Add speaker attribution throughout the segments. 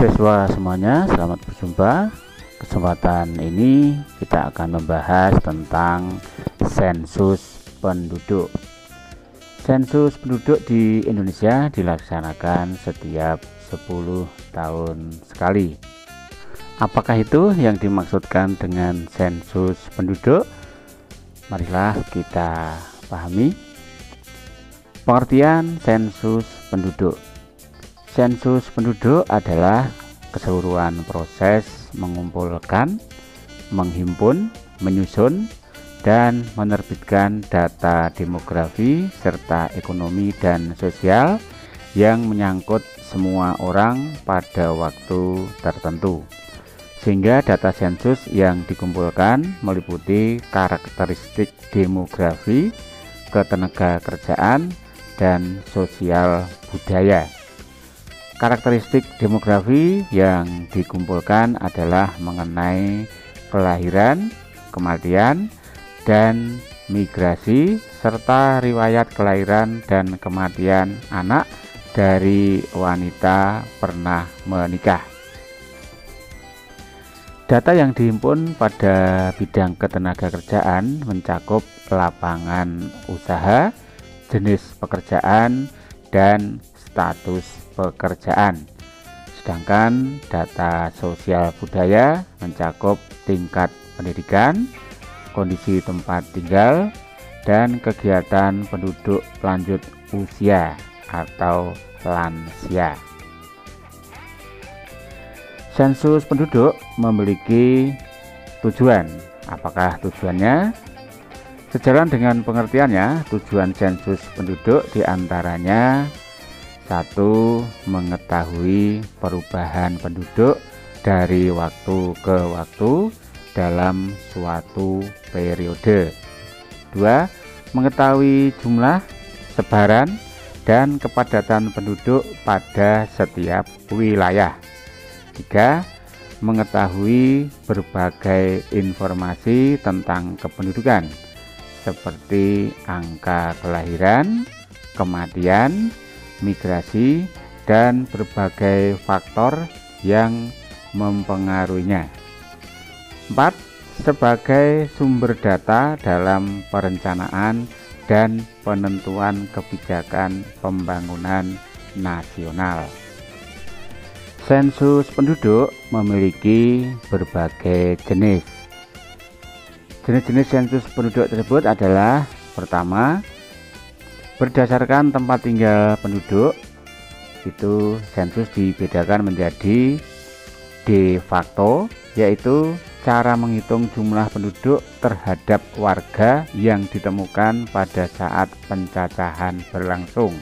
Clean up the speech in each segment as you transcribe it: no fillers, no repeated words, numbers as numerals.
Speaker 1: Siswa semuanya, selamat berjumpa. Kesempatan ini kita akan membahas tentang sensus penduduk. Sensus penduduk di Indonesia dilaksanakan setiap 10 tahun sekali. Apakah itu yang dimaksudkan dengan sensus penduduk? Marilah kita pahami pengertian sensus penduduk. Sensus penduduk adalah keseluruhan proses mengumpulkan, menghimpun, menyusun, dan menerbitkan data demografi serta ekonomi dan sosial yang menyangkut semua orang pada waktu tertentu. Sehingga data sensus yang dikumpulkan meliputi karakteristik demografi, ketenagakerjaan, dan sosial budaya. Karakteristik demografi yang dikumpulkan adalah mengenai kelahiran, kematian, dan migrasi, serta riwayat kelahiran dan kematian anak dari wanita pernah menikah. Data yang dihimpun pada bidang ketenagakerjaan mencakup lapangan usaha, jenis pekerjaan, dan status pekerjaan. Sedangkan data sosial budaya mencakup tingkat pendidikan, kondisi tempat tinggal, dan kegiatan penduduk lanjut usia atau lansia. Sensus penduduk memiliki tujuan. Apakah tujuannya? Sejalan dengan pengertiannya, tujuan sensus penduduk diantaranya: 1. Mengetahui perubahan penduduk dari waktu ke waktu dalam suatu periode. 2. Mengetahui jumlah, sebaran, dan kepadatan penduduk pada setiap wilayah. 3. Mengetahui berbagai informasi tentang kependudukan seperti angka kelahiran, kematian, migrasi, dan berbagai faktor yang mempengaruhinya. 4. Sebagai sumber data dalam perencanaan dan penentuan kebijakan pembangunan nasional. Sensus penduduk memiliki berbagai jenis. Jenis-jenis sensus penduduk tersebut adalah: pertama, berdasarkan tempat tinggal penduduk. Itu sensus dibedakan menjadi de facto, yaitu cara menghitung jumlah penduduk terhadap warga yang ditemukan pada saat pencacahan berlangsung,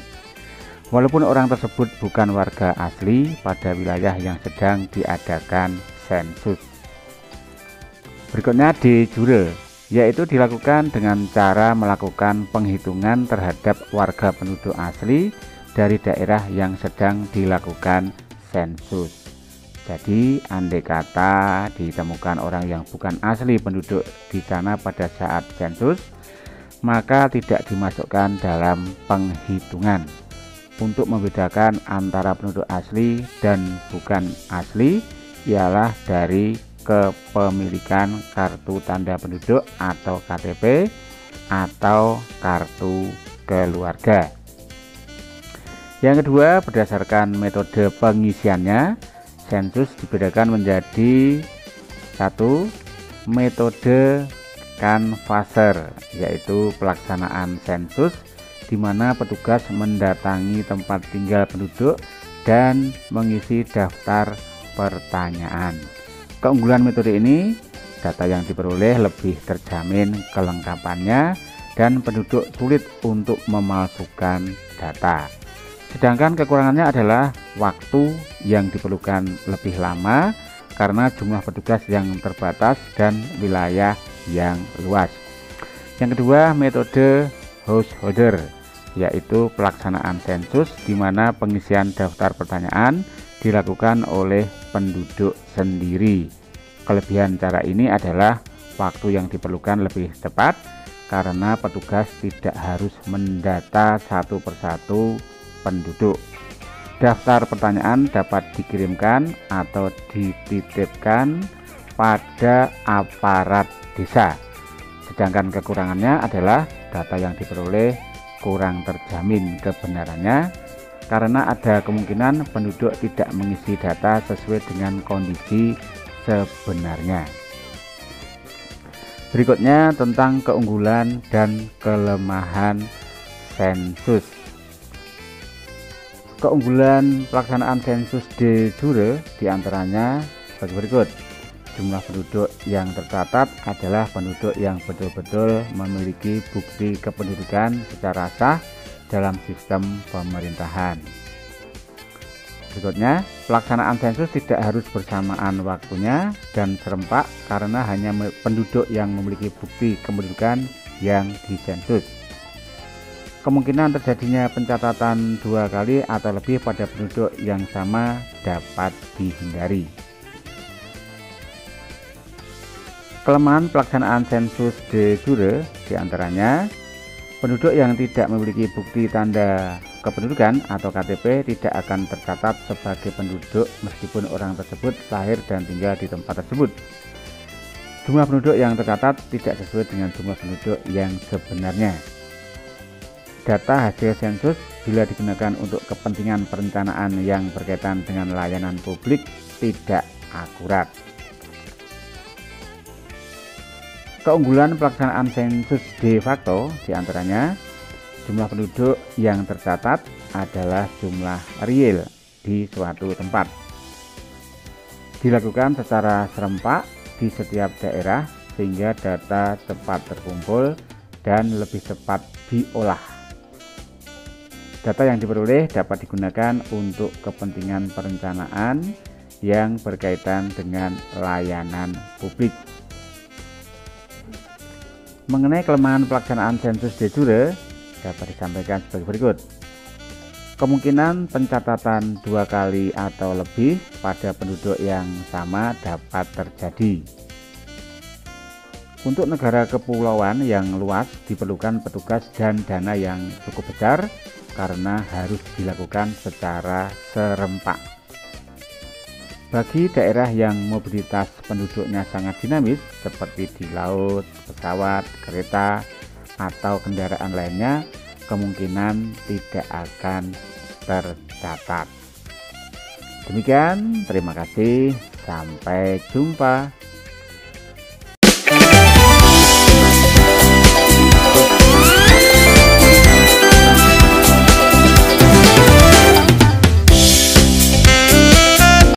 Speaker 1: walaupun orang tersebut bukan warga asli pada wilayah yang sedang diadakan sensus. Berikutnya de jure, yaitu dilakukan dengan cara melakukan penghitungan terhadap warga penduduk asli dari daerah yang sedang dilakukan sensus. Jadi andai kata ditemukan orang yang bukan asli penduduk di sana pada saat sensus, maka tidak dimasukkan dalam penghitungan. Untuk membedakan antara penduduk asli dan bukan asli ialah dari kepemilikan kartu tanda penduduk atau KTP atau kartu keluarga. Yang kedua, berdasarkan metode pengisiannya, sensus dibedakan menjadi: 1. Metode canvasser, yaitu pelaksanaan sensus di mana petugas mendatangi tempat tinggal penduduk dan mengisi daftar pertanyaan. Keunggulan metode ini, data yang diperoleh lebih terjamin kelengkapannya dan penduduk sulit untuk memalsukan data. Sedangkan kekurangannya adalah waktu yang diperlukan lebih lama karena jumlah petugas yang terbatas dan wilayah yang luas. Yang kedua, metode householder, yaitu pelaksanaan sensus di mana pengisian daftar pertanyaan dilakukan oleh penduduk sendiri. Kelebihan cara ini adalah waktu yang diperlukan lebih cepat karena petugas tidak harus mendata satu persatu penduduk. Daftar pertanyaan dapat dikirimkan atau dititipkan pada aparat desa. Sedangkan kekurangannya adalah data yang diperoleh kurang terjamin kebenarannya karena ada kemungkinan penduduk tidak mengisi data sesuai dengan kondisi sebenarnya. Berikutnya tentang keunggulan dan kelemahan sensus. Keunggulan pelaksanaan sensus de jure diantaranya sebagai berikut. Jumlah penduduk yang tercatat adalah penduduk yang betul-betul memiliki bukti kependudukan secara sah dalam sistem pemerintahan. Berikutnya, pelaksanaan sensus tidak harus bersamaan waktunya dan serempak karena hanya penduduk yang memiliki bukti kependudukan yang disensus. Kemungkinan terjadinya pencatatan 2 kali atau lebih pada penduduk yang sama dapat dihindari. Kelemahan pelaksanaan sensus de jure diantaranya penduduk yang tidak memiliki bukti tanda kependudukan atau KTP tidak akan tercatat sebagai penduduk meskipun orang tersebut lahir dan tinggal di tempat tersebut. Jumlah penduduk yang tercatat tidak sesuai dengan jumlah penduduk yang sebenarnya. Data hasil sensus bila digunakan untuk kepentingan perencanaan yang berkaitan dengan layanan publik tidak akurat. Keunggulan pelaksanaan sensus de facto diantaranya jumlah penduduk yang tercatat adalah jumlah real di suatu tempat. Dilakukan secara serempak di setiap daerah sehingga data cepat terkumpul dan lebih cepat diolah. Data yang diperoleh dapat digunakan untuk kepentingan perencanaan yang berkaitan dengan layanan publik. Mengenai kelemahan pelaksanaan sensus de jure dapat disampaikan sebagai berikut. Kemungkinan pencatatan 2 kali atau lebih pada penduduk yang sama dapat terjadi. Untuk negara kepulauan yang luas diperlukan petugas dan dana yang cukup besar karena harus dilakukan secara serempak. Bagi daerah yang mobilitas penduduknya sangat dinamis seperti di laut, pesawat, kereta, atau kendaraan lainnya, kemungkinan tidak akan tercatat. Demikian, terima kasih, sampai jumpa.